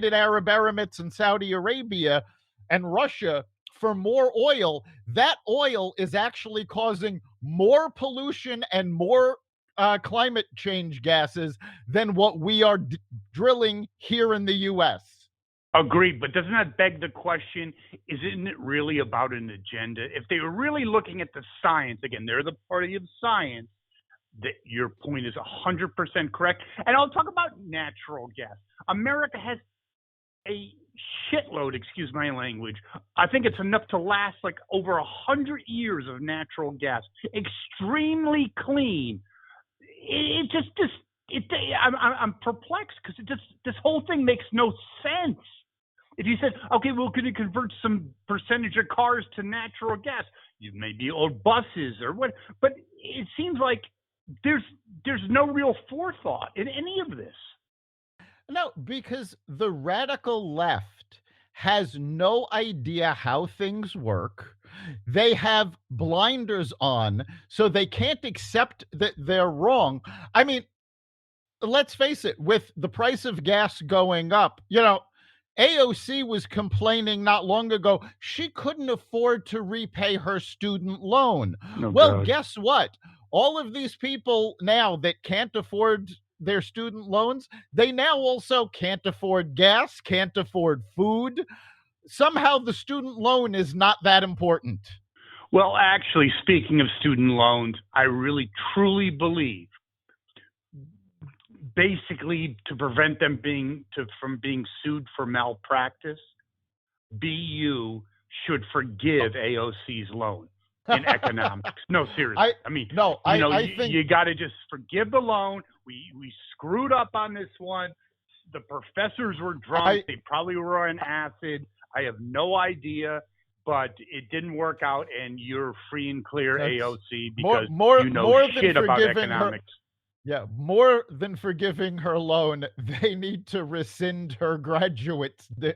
Arab Emirates and Saudi Arabia and Russia for more oil, that oil is actually causing more pollution and more climate change gases than what we are drilling here in the U.S. Agreed, but doesn't that beg the question, isn't it really about an agenda? If they were really looking at the science, again, they're the party of science, that your point is 100% correct. And I'll talk about natural gas. America has a shitload, excuse my language. I think it's enough to last like over 100 years of natural gas. Extremely clean. I'm perplexed because this whole thing makes no sense. If you said, okay, we're going to convert some percentage of cars to natural gas, maybe old buses or what, but it seems like there's no real forethought in any of this. No, because the radical left has no idea how things work. They have blinders on, so they can't accept that they're wrong. I mean, let's face it, with the price of gas going up, AOC was complaining not long ago she couldn't afford to repay her student loan. Oh, well, God. guess what? All of these people now that can't afford their student loans, they now also can't afford gas, can't afford food. Somehow the student loan is not that important. Well, actually, speaking of student loans, I really truly believe basically to prevent them from being sued for malpractice, BU should forgive AOC's loan in economics. No, seriously. I think you got to just forgive the loan. We screwed up on this one. The professors were drunk. They probably were on acid. I have no idea, but it didn't work out, and you're free and clear, AOC, because you know shit about economics. More than forgiving her loan, they need to rescind her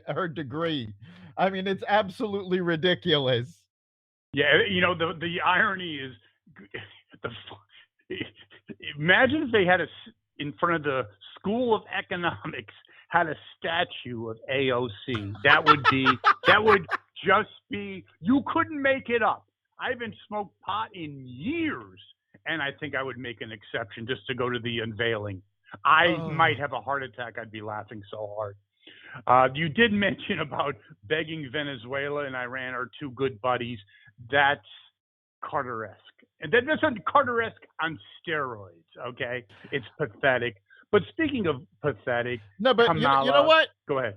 her degree. I mean, it's absolutely ridiculous. Yeah, the irony is, imagine if they had in front of the School of Economics had a statue of AOC. That would just be, you couldn't make it up. I haven't smoked pot in years, and I think I would make an exception just to go to the unveiling. I might have a heart attack. I'd be laughing so hard. You did mention about begging Venezuela and Iran are two good buddies. That's Carter-esque. And that's Carter-esque on steroids, okay? It's pathetic. But speaking of pathetic, no, but Kamala, you know what? Go ahead.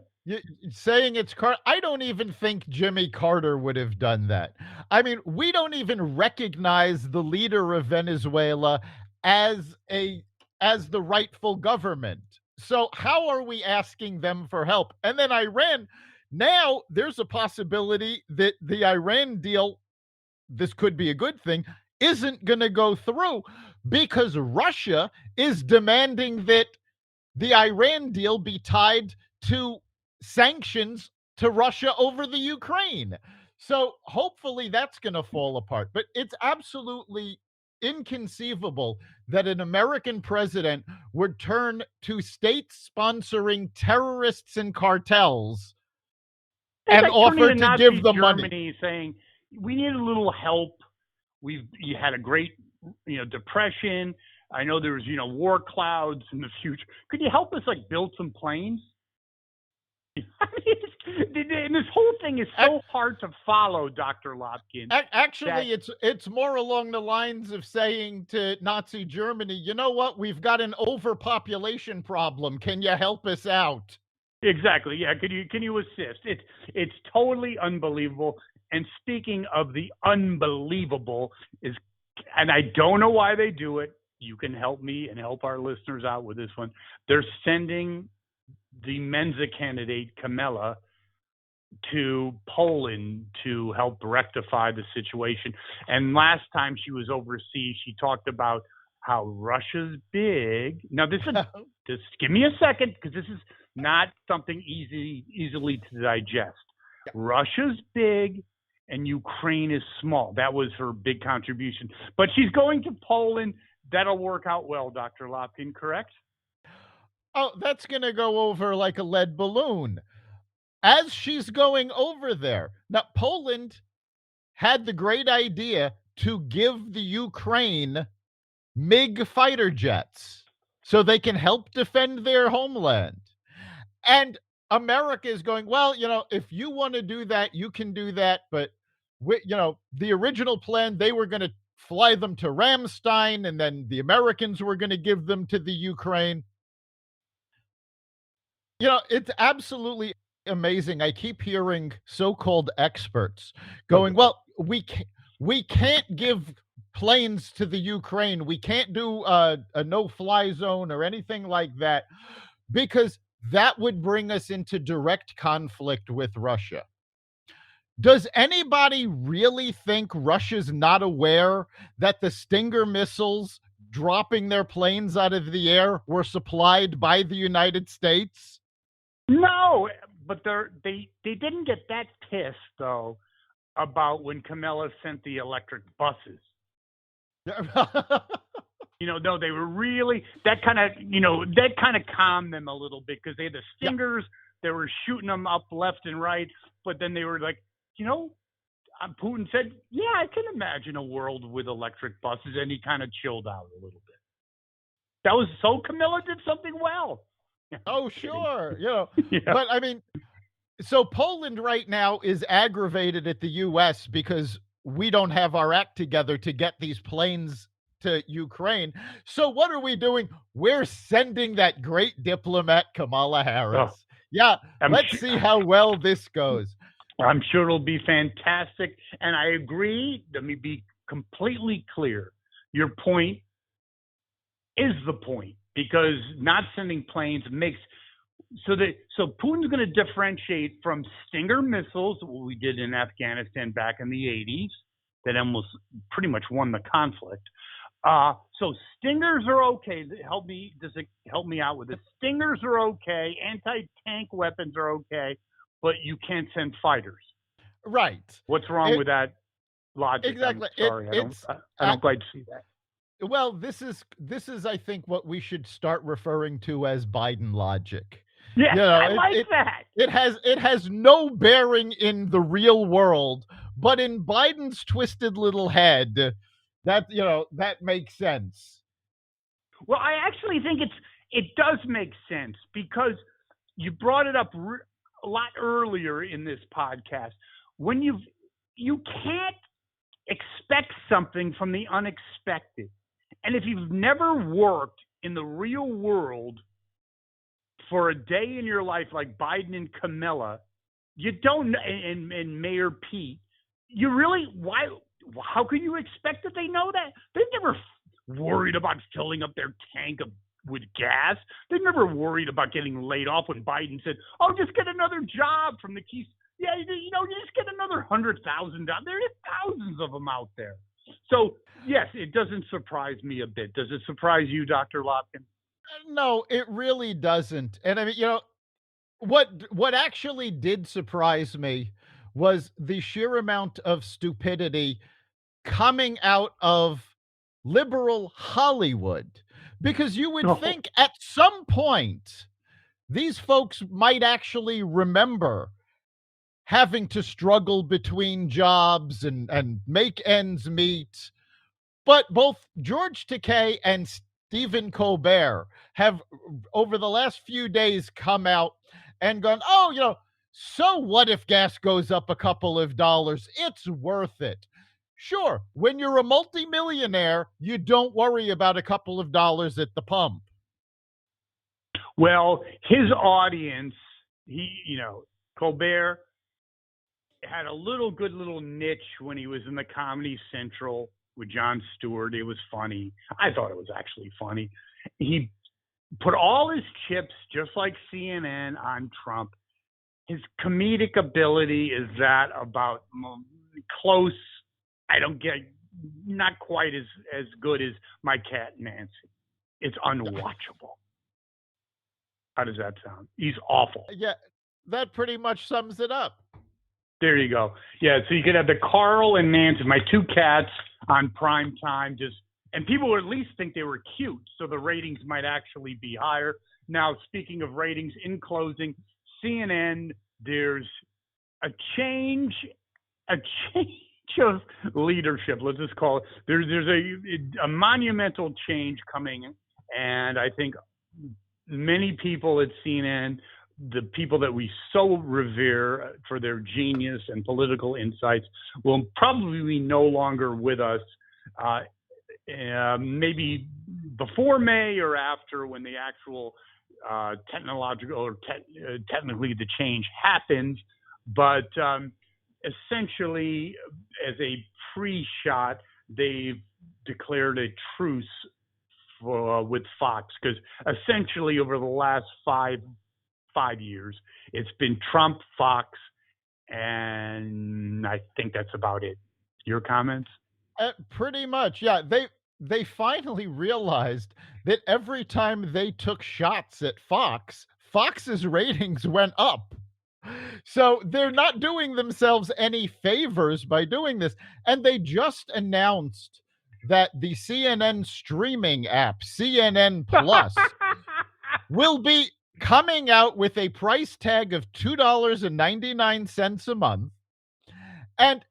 Saying it's Carter, I don't even think Jimmy Carter would have done that. I mean, we don't even recognize the leader of Venezuela as the rightful government. So how are we asking them for help? And then Iran, now there's a possibility that the Iran deal, this could be a good thing, isn't going to go through because Russia is demanding that the Iran deal be tied to sanctions to Russia over the Ukraine. So hopefully that's going to fall apart. But it's absolutely inconceivable that an American president would turn to states sponsoring terrorists and cartels and offer to give them money. Saying, we need a little help. You had a great, depression. I know there's, war clouds in the future. Could you help us build some planes? And this whole thing is so hard to follow, Dr. Lopkin. Actually, it's more along the lines of saying to Nazi Germany, you know what? We've got an overpopulation problem. Can you help us out? Exactly. Yeah. Can you assist? It's totally unbelievable. And speaking of the unbelievable and I don't know why they do it. You can help me and help our listeners out with this one. They're sending the Mensa candidate, Kamala, to Poland to help rectify the situation. And last time she was overseas, she talked about how Russia's big. Now, just give me a second, because this is not something easily to digest. Yeah. Russia's big and Ukraine is small. That was her big contribution. But she's going to Poland. That'll work out well, Dr. Lopkin, correct? Oh, that's going to go over like a lead balloon. As she's going over there, now Poland had the great idea to give the Ukraine MiG fighter jets so they can help defend their homeland. And America is going, well, if you want to do that, you can do that. But, the original plan, they were going to fly them to Ramstein, and then the Americans were going to give them to the Ukraine. It's absolutely amazing. I keep hearing so-called experts going, well, we can't give planes to the Ukraine. We can't do a no-fly zone or anything like that because that would bring us into direct conflict with Russia. Does anybody really think Russia's not aware that the Stinger missiles dropping their planes out of the air were supplied by the United States? No, but they didn't get that pissed though about when Camilla sent the electric buses. No, they were really that kind of calmed them a little bit because they had the Stingers. They were shooting them up left and right, but then they were like, Putin said, "Yeah, I can imagine a world with electric buses," and he kind of chilled out a little bit. That was so Camilla did something well. Oh, sure. Yeah. Yeah. But I mean, so Poland right now is aggravated at the US because we don't have our act together to get these planes to Ukraine. So what are we doing? We're sending that great diplomat Kamala Harris. Yeah, let's see how well this goes. I'm sure it'll be fantastic. And I agree. Let me be completely clear. Your point is the point because not sending planes makes so Putin's going to differentiate from Stinger missiles, what we did in Afghanistan back in the 80s, that almost pretty much won the conflict. So Stingers are okay. Does it help me out with this? Stingers are okay. Anti-tank weapons are okay, but you can't send fighters. Right. What's wrong with that logic? Exactly. I'm sorry, I don't quite see that. Well, this is, I think, what we should start referring to as Biden logic. Yeah, I like that. It has no bearing in the real world, but in Biden's twisted little head, that makes sense. Well, I actually think it does make sense because you brought it up a lot earlier in this podcast. When you can't expect something from the unexpected. And if you've never worked in the real world for a day in your life like Biden and Camilla, you don't, and Mayor Pete, how can you expect that they know that? They've never worried about filling up their tank with gas. They've never worried about getting laid off when Biden said, "Oh, just get another job from the Keys." Yeah, you just get another $100,000. There are thousands of them out there. So, yes, it doesn't surprise me a bit. Does it surprise you, Dr. Lopkin? No, it really doesn't. And I mean, what actually did surprise me was the sheer amount of stupidity coming out of liberal Hollywood. Because you would think at some point these folks might actually remember having to struggle between jobs and make ends meet. But both George Takei and Stephen Colbert have, over the last few days, come out and gone, oh, so what if gas goes up a couple of dollars? It's worth it. Sure, when you're a multimillionaire, you don't worry about a couple of dollars at the pump. Well, his audience, Colbert had a good little niche when he was in the Comedy Central with Jon Stewart. It was funny. I thought it was actually funny. He put all his chips, just like CNN, on Trump. His comedic ability is that about close. I don't get, not quite as good as My Cat Nancy. It's unwatchable. How does that sound? He's awful. Yeah, that pretty much sums it up. There you go. Yeah, so you could have the Carl and Nancy, my two cats, on prime time, and people would at least think they were cute, so the ratings might actually be higher. Now, speaking of ratings, in closing, CNN, there's a change, a change of leadership. Let's just call it. There's a monumental change coming, and I think many people at CNN, the people that we so revere for their genius and political insights, will probably be no longer with us. Maybe before May or after, when the actual technological or technically the change happens. But essentially, as a pre-shot, they've declared a truce with Fox, because essentially over the last five years, it's been Trump, Fox, and I think that's about it. Your comments? Pretty much, yeah. They finally realized that every time they took shots at Fox, Fox's ratings went up. So they're not doing themselves any favors by doing this. And they just announced that the CNN streaming app, CNN Plus, will be coming out with a price tag of $2.99 a month. And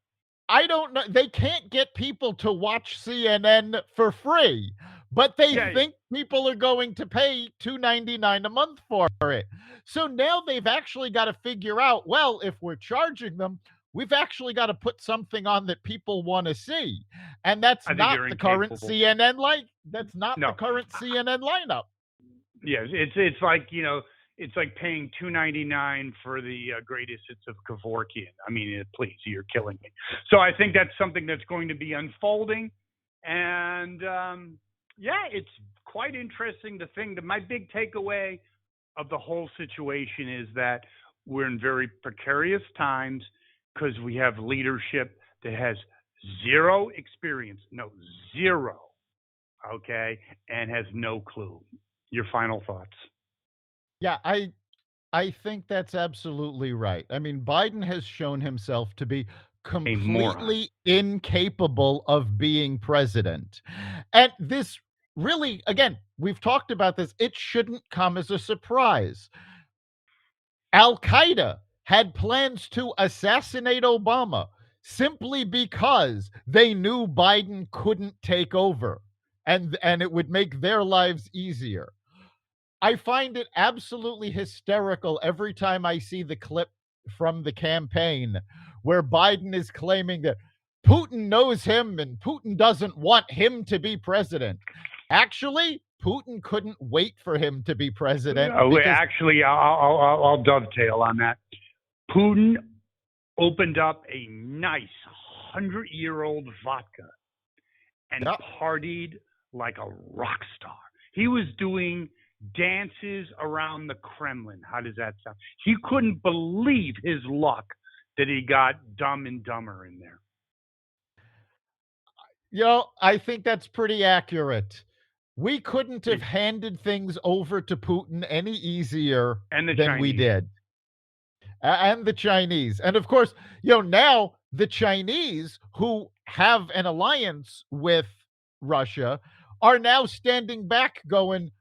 I don't know, they can't get people to watch CNN for free, but they Yeah, think people are going to pay $2.99 a month for it. So now they've actually got to figure out, well, if we're charging them, we've actually got to put something on that people want to see. And that's I think not they're the current incapable. CNN that's not the No, current CNN lineup. yeah, it's like, it's like paying $2.99 for the greatest hits of Kevorkian. I mean, please, you're killing me. So I think that's something that's going to be unfolding, and yeah, it's quite interesting to think that my big takeaway of the whole situation is that we're in very precarious times because we have leadership that has zero experience, no, zero, okay, and has no clue. Your final thoughts? Yeah, I think that's absolutely right. I mean, Biden has shown himself to be A moron. completely incapable of being president. And this really, again, we've talked about this, it shouldn't come as a surprise. Al Qaeda had plans to assassinate Obama simply because they knew Biden couldn't take over and it would make their lives easier. I find it absolutely hysterical every time I see the clip from the campaign where Biden is claiming that Putin knows him and Putin doesn't want him to be president. Actually, Putin couldn't wait for him to be president because Actually, I'll dovetail on that. Putin opened up a nice 100-year-old vodka and yeah, partied like a rock star. He was doing dances around the Kremlin. How does that sound? He couldn't believe his luck that he got Dumb and Dumber in there. I think that's pretty accurate. We couldn't have handed things over to Putin any easier And the than we Chinese. did. And the Chinese. And of course, now the Chinese, who have an alliance with Russia, are now standing back going,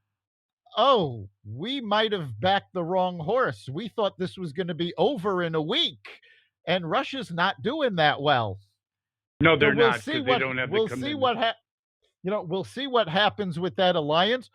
oh, we might have backed the wrong horse. We thought this was going to be over in a week. And Russia's not doing that well. No, So they're not, because they don't have the commitment. We'll see what happens with that alliance.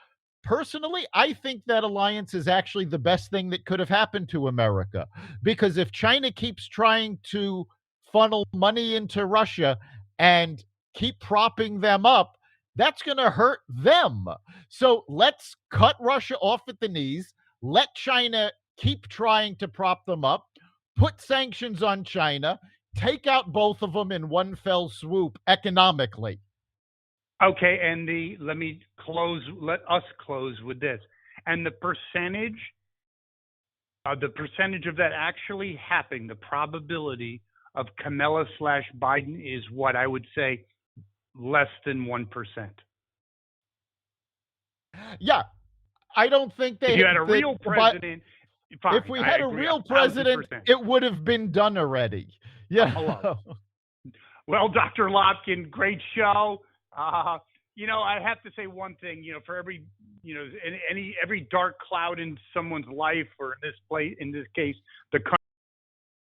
Personally, I think that alliance is actually the best thing that could have happened to America, because if China keeps trying to funnel money into Russia and keep propping them up, that's going to hurt them. So let's cut Russia off at the knees, let China keep trying to prop them up, put sanctions on China, take out both of them in one fell swoop economically. Okay, and let us close with this. And the percentage of that actually happening, the probability of Kamala/Biden is what I would say less than 1%. Yeah, I don't think If they you had a that, real but president, fine. if we I had a agree real president, 1,000%. it would have been done already. Yeah. Hello. Well, Dr. Lopkin, great show. I have to say one thing. For every you know, any every dark cloud in someone's life, or in this case, the